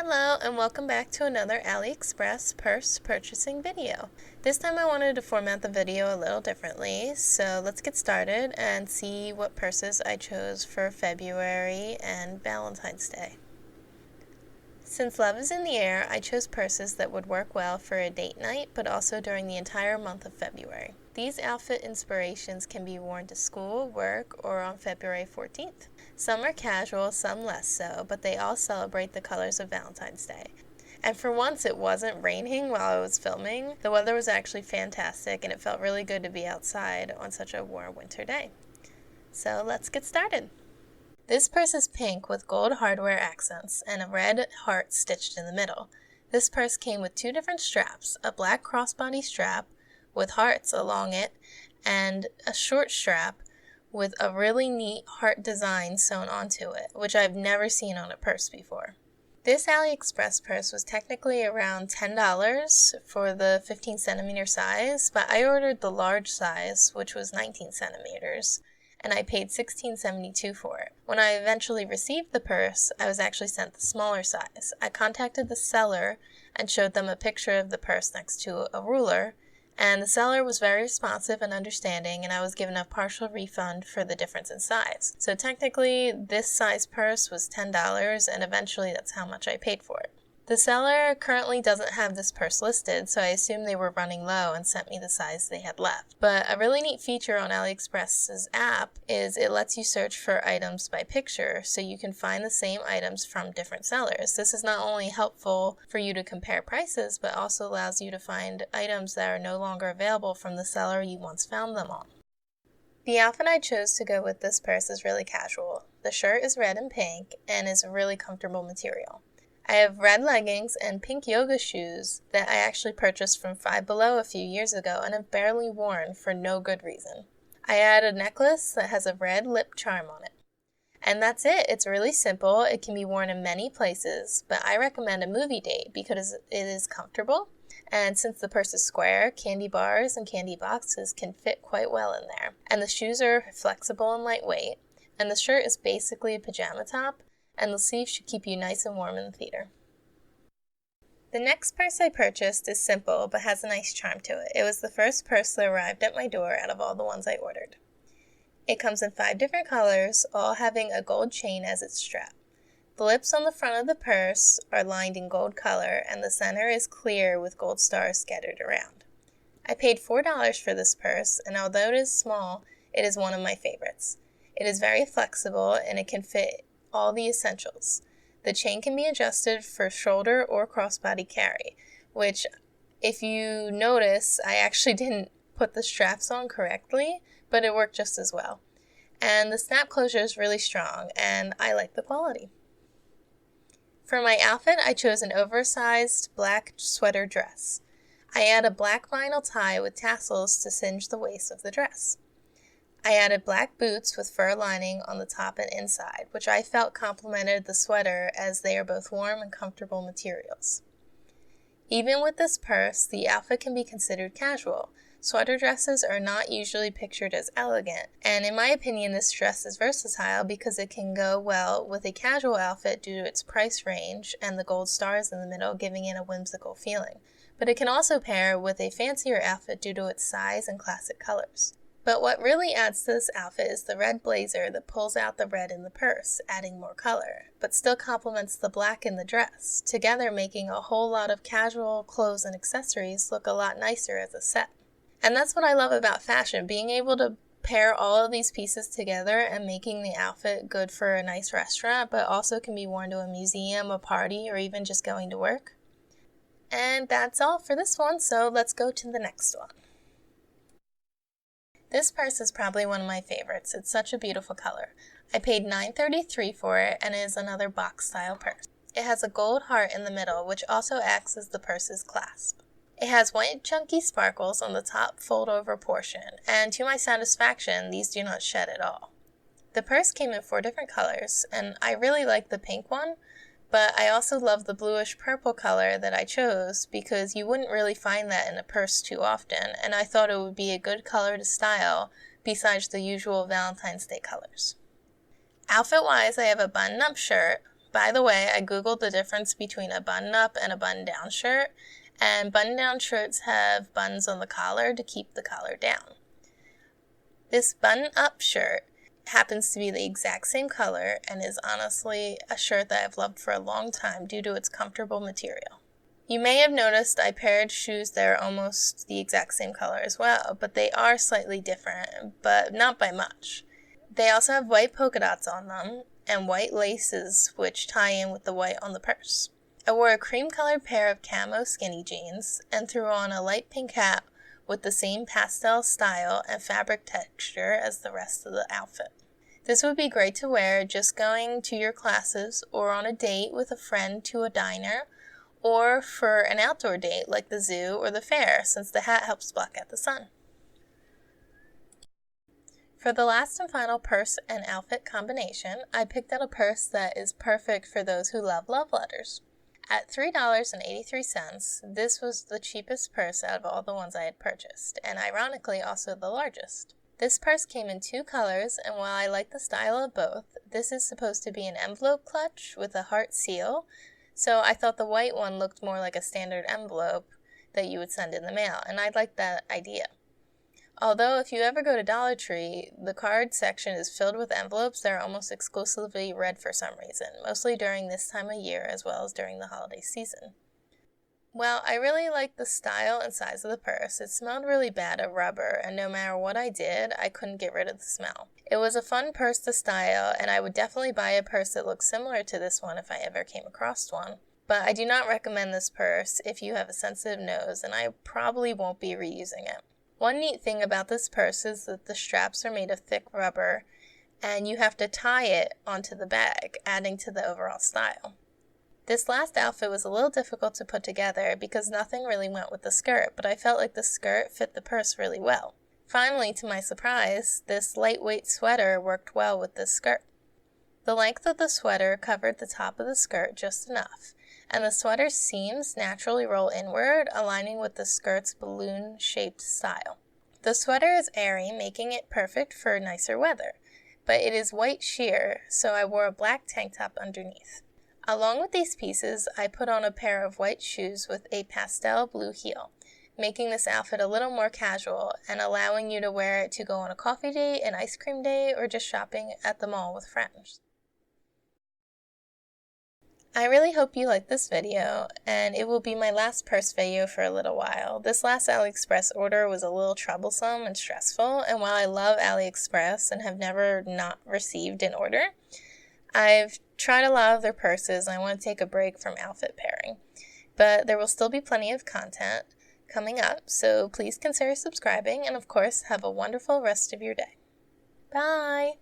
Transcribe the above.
Hello and welcome back to another AliExpress purse purchasing video. This time I wanted to format the video a little differently, so let's get started and see what purses I chose for February and Valentine's Day. Since love is in the air, I chose purses that would work well for a date night, but also during the entire month of February. These outfit inspirations can be worn to school, work, or on February 14th. Some are casual, some less so, but they all celebrate the colors of Valentine's Day. And for once it wasn't raining while I was filming. The weather was actually fantastic and it felt really good to be outside on such a warm winter day. So let's get started. This purse is pink with gold hardware accents and a red heart stitched in the middle. This purse came with two different straps, a black crossbody strap with hearts along it and a short strap with a really neat heart design sewn onto it, which I've never seen on a purse before. This AliExpress purse was technically around $10 for the 15 centimeter size, but I ordered the large size, which was 19 centimeters. And I paid $16.72 for it. When I eventually received the purse, I was actually sent the smaller size. I contacted the seller and showed them a picture of the purse next to a ruler, and the seller was very responsive and understanding, and I was given a partial refund for the difference in size. So technically, this size purse was $10, and eventually that's how much I paid for it. The seller currently doesn't have this purse listed, so I assume they were running low and sent me the size they had left. But a really neat feature on AliExpress's app is it lets you search for items by picture, so you can find the same items from different sellers. This is not only helpful for you to compare prices, but also allows you to find items that are no longer available from the seller you once found them on. The outfit I chose to go with this purse is really casual. The shirt is red and pink and is a really comfortable material. I have red leggings and pink yoga shoes that I actually purchased from Five Below a few years ago and have barely worn for no good reason. I added a necklace that has a red lip charm on it. And that's it. It's really simple. It can be worn in many places, but I recommend a movie date because it is comfortable. And since the purse is square, candy bars and candy boxes can fit quite well in there. And the shoes are flexible and lightweight. And the shirt is basically a pajama top. And the sleeves should keep you nice and warm in the theater. The next purse I purchased is simple but has a nice charm to it. It was the first purse that arrived at my door out of all the ones I ordered. It comes in 5 different colors, all having a gold chain as its strap. The lips on the front of the purse are lined in gold color and the center is clear with gold stars scattered around. I paid $4 for this purse, and although it is small, it is one of my favorites. It is very flexible and it can fit all the essentials. The chain can be adjusted for shoulder or crossbody carry, which if you notice, I actually didn't put the straps on correctly, but it worked just as well. And the snap closure is really strong and I like the quality. For my outfit, I chose an oversized black sweater dress. I add a black vinyl tie with tassels to cinch the waist of the dress. I added black boots with fur lining on the top and inside, which I felt complemented the sweater as they are both warm and comfortable materials. Even with this purse, the outfit can be considered casual. Sweater dresses are not usually pictured as elegant, and in my opinion this dress is versatile because it can go well with a casual outfit due to its price range and the gold stars in the middle giving it a whimsical feeling. But it can also pair with a fancier outfit due to its size and classic colors. But what really adds to this outfit is the red blazer that pulls out the red in the purse, adding more color, but still complements the black in the dress, together making a whole lot of casual clothes and accessories look a lot nicer as a set. And that's what I love about fashion, being able to pair all of these pieces together and making the outfit good for a nice restaurant, but also can be worn to a museum, a party, or even just going to work. And that's all for this one, so let's go to the next one. This purse is probably one of my favorites. It's such a beautiful color. I paid $9.33 for it and it is another box style purse. It has a gold heart in the middle, which also acts as the purse's clasp. It has white chunky sparkles on the top fold over portion, and to my satisfaction, these do not shed at all. The purse came in 4 different colors, and I really like the pink one, but I also love the bluish purple color that I chose because you wouldn't really find that in a purse too often, and I thought it would be a good color to style besides the usual Valentine's Day colors. Outfit-wise, I have a button-up shirt, By the way, I googled the difference between a button-up and a button-down shirt, and button-down shirts have buttons on the collar to keep the collar down. This button-up shirt happens to be the exact same color and is honestly a shirt that I've loved for a long time due to its comfortable material. You may have noticed I paired shoes that are almost the exact same color as well, but they are slightly different, but not by much. They also have white polka dots on them and white laces which tie in with the white on the purse. I wore a cream-colored pair of camo skinny jeans and threw on a light pink hat with the same pastel style and fabric texture as the rest of the outfit. This would be great to wear just going to your classes or on a date with a friend to a diner, or for an outdoor date like the zoo or the fair, since the hat helps block out the sun. For the last and final purse and outfit combination, I picked out a purse that is perfect for those who love love letters. At $3.83, this was the cheapest purse out of all the ones I had purchased, and ironically also the largest. This purse came in 2 colors, and while I like the style of both, this is supposed to be an envelope clutch with a heart seal, so I thought the white one looked more like a standard envelope that you would send in the mail, and I liked that idea. Although if you ever go to Dollar Tree, the card section is filled with envelopes that are almost exclusively red for some reason, mostly during this time of year as well as during the holiday season. Well, I really liked the style and size of the purse. It smelled really bad of rubber, and no matter what I did, I couldn't get rid of the smell. It was a fun purse to style, and I would definitely buy a purse that looks similar to this one if I ever came across one. But I do not recommend this purse if you have a sensitive nose, and I probably won't be reusing it. One neat thing about this purse is that the straps are made of thick rubber, and you have to tie it onto the bag, adding to the overall style. This last outfit was a little difficult to put together because nothing really went with the skirt, but I felt like the skirt fit the purse really well. Finally, to my surprise, this lightweight sweater worked well with this skirt. The length of the sweater covered the top of the skirt just enough, and the sweater's seams naturally roll inward, aligning with the skirt's balloon-shaped style. The sweater is airy, making it perfect for nicer weather, but it is white sheer, so I wore a black tank top underneath. Along with these pieces, I put on a pair of white shoes with a pastel blue heel, making this outfit a little more casual and allowing you to wear it to go on a coffee date, an ice cream day, or just shopping at the mall with friends. I really hope you liked this video, and it will be my last purse video for a little while. This last AliExpress order was a little troublesome and stressful, and while I love AliExpress and have never not received an order, I've tried a lot of their purses and I want to take a break from outfit pairing. But there will still be plenty of content coming up, so please consider subscribing, and of course, have a wonderful rest of your day. Bye!